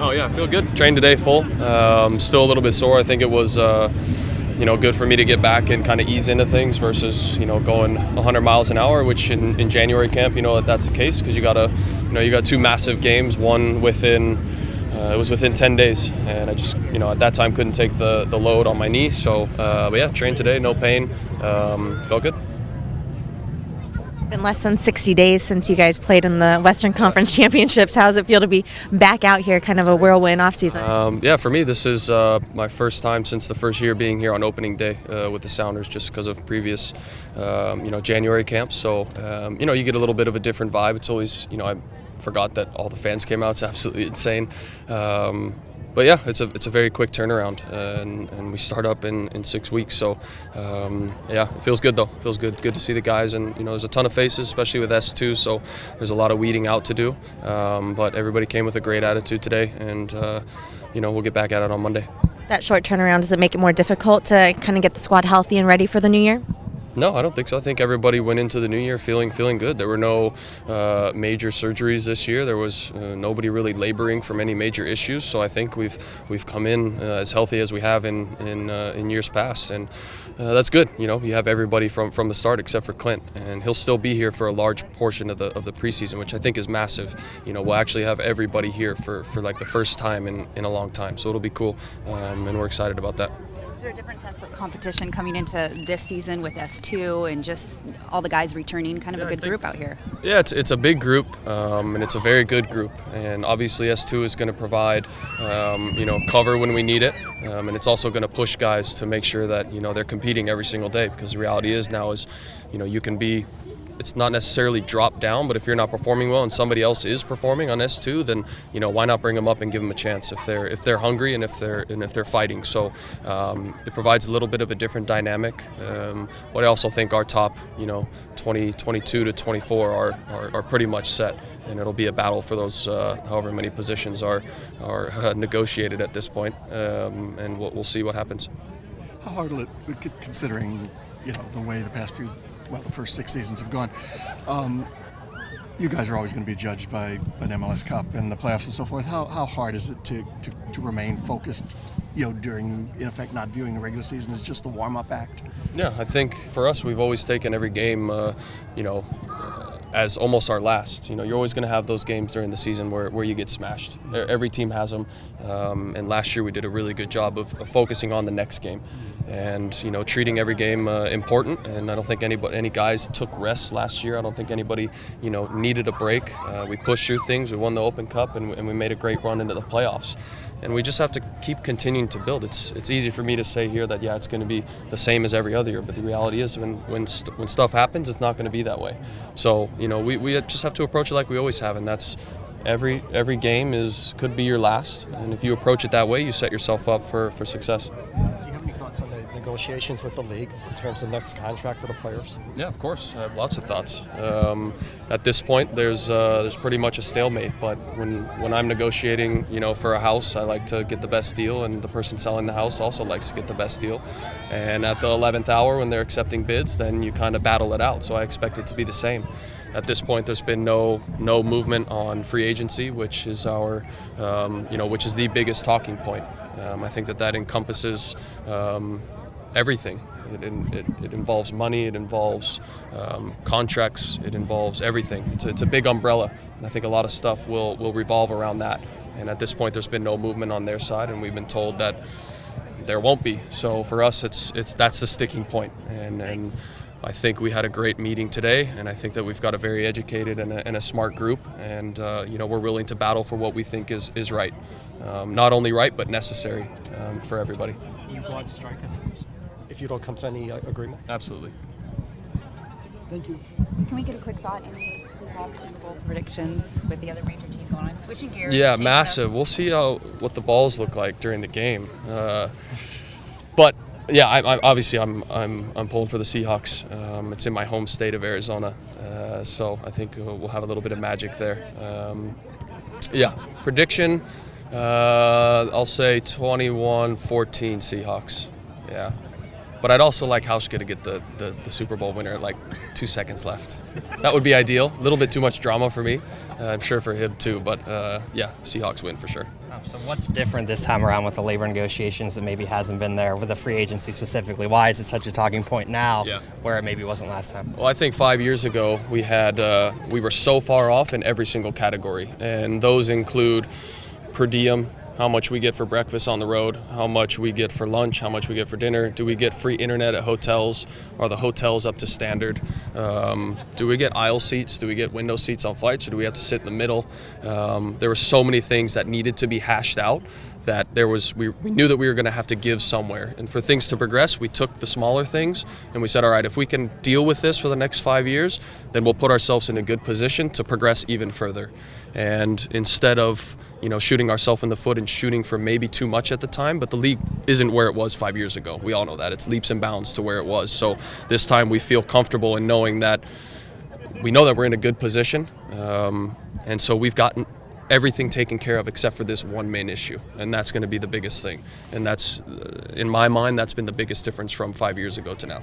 Oh yeah, I feel good. Trained today full. Still a little bit sore. I think it was good for me to get back and kind of ease into things versus going 100 miles an hour, which in January camp that's the case because you got two massive games. One it was within 10 days, and I just at that time couldn't take the load on my knee. So but yeah, trained today, no pain. Felt good. Been less than 60 days since you guys played in the Western Conference Championships. How does it feel to be back out here, kind of a whirlwind offseason? Yeah, for me, this is my first time since the first year being here on opening day with the Sounders, just because of previous, January camps. So, you get a little bit of a different vibe. It's always, I forgot that all the fans came out. It's absolutely insane. But yeah, it's a very quick turnaround, and we start up in 6 weeks. So yeah, it feels good though. It feels good to see the guys, and there's a ton of faces, especially with S2. So there's a lot of weeding out to do. But everybody came with a great attitude today, and we'll get back at it on Monday. That short turnaround, does it make it more difficult to kind of get the squad healthy and ready for the new year? No, I don't think so. I think everybody went into the new year feeling good. There were no major surgeries this year. There was nobody really laboring from any major issues. So I think we've come in as healthy as we have in years past, and that's good. You have everybody from the start except for Clint, and he'll still be here for a large portion of the preseason, which I think is massive. We'll actually have everybody here for like the first time in a long time. So it'll be cool, and we're excited about that. Is there a different sense of competition coming into this season with S2 and just all the guys returning? Kind of a good group out here. Yeah, it's a big group, and it's a very good group. And obviously S2 is going to provide, cover when we need it. And it's also going to push guys to make sure that, they're competing every single day, because the reality is now is, you can be, it's not necessarily drop down, but if you're not performing well and somebody else is performing on S2, then why not bring them up and give them a chance if they're hungry and if they're fighting. So it provides a little bit of a different dynamic. But I also think our top 22 to 24 are pretty much set, and it'll be a battle for those however many positions are negotiated at this point, and we'll see what happens. How hard will it, considering the way the first 6 seasons have gone, you guys are always going to be judged by an MLS Cup and the playoffs and so forth. How hard is it to remain focused, during, in effect, not viewing the regular season as just the warm-up act? Yeah, I think for us, we've always taken every game, as almost our last. You're always going to have those games during the season where you get smashed. Every team has them, and last year we did a really good job of focusing on the next game, and treating every game important. And I don't think any guys took rest last year. I don't think anybody needed a break. We pushed through things. We won the Open Cup, and we made a great run into the playoffs. And we just have to keep continuing to build. It's easy for me to say here that it's going to be the same as every other year, but the reality is when stuff happens, it's not going to be that way. So we just have to approach it like we always have, and that's every game could be your last. And if you approach it that way, you set yourself up for success. Do you have any thoughts on the negotiations with the league in terms of next contract for the players? Yeah, of course. I have lots of thoughts. At this point, there's pretty much a stalemate. But when I'm negotiating, for a house, I like to get the best deal, and the person selling the house also likes to get the best deal. And at the 11th hour, when they're accepting bids, then you kind of battle it out. So I expect it to be the same. At this point, there's been no movement on free agency, which is which is the biggest talking point. I think that encompasses everything. It involves money, it involves contracts, it involves everything. It's a big umbrella, and I think a lot of stuff will revolve around that. And at this point, there's been no movement on their side, and we've been told that there won't be. So for us, that's the sticking point. And I think we had a great meeting today, and I think that we've got a very educated and a smart group, and we're willing to battle for what we think is right. Not only right, but necessary for everybody. You broad strike if you don't come to any agreement? Absolutely. Thank you. Can we get a quick thought? Any Seahawks Super Bowl predictions with the other major teams going on? Switching gears. Yeah, massive. We'll see what the balls look like during the game. But yeah, I'm pulling for the Seahawks. It's in my home state of Arizona, so I think we'll have a little bit of magic there. Yeah, prediction. I'll say 21-14 Seahawks. Yeah. But I'd also like Hauschka to get the Super Bowl winner at like 2 seconds left. That would be ideal. A little bit too much drama for me. I'm sure for him too. But yeah, Seahawks win for sure. So what's different this time around with the labor negotiations that maybe hasn't been there with the free agency specifically? Why is it such a talking point now where it maybe wasn't last time? Well, I think 5 years ago we were so far off in every single category, and those include per diem, how much we get for breakfast on the road, how much we get for lunch, how much we get for dinner. Do we get free internet at hotels? Are the hotels up to standard? Do we get aisle seats? Do we get window seats on flights, or do we have to sit in the middle? There were so many things that needed to be hashed out that we knew that we were going to have to give somewhere. And for things to progress, we took the smaller things and we said, all right, if we can deal with this for the next 5 years, then we'll put ourselves in a good position to progress even further. And instead of shooting ourselves in the foot and shooting for maybe too much at the time, but the league isn't where it was 5 years ago. We all know that. It's leaps and bounds to where it was. So this time we feel comfortable in knowing that we know that we're in a good position. And so we've gotten everything taken care of except for this one main issue, and that's going to be the biggest thing. And that's, in my mind, that's been the biggest difference from 5 years ago to now.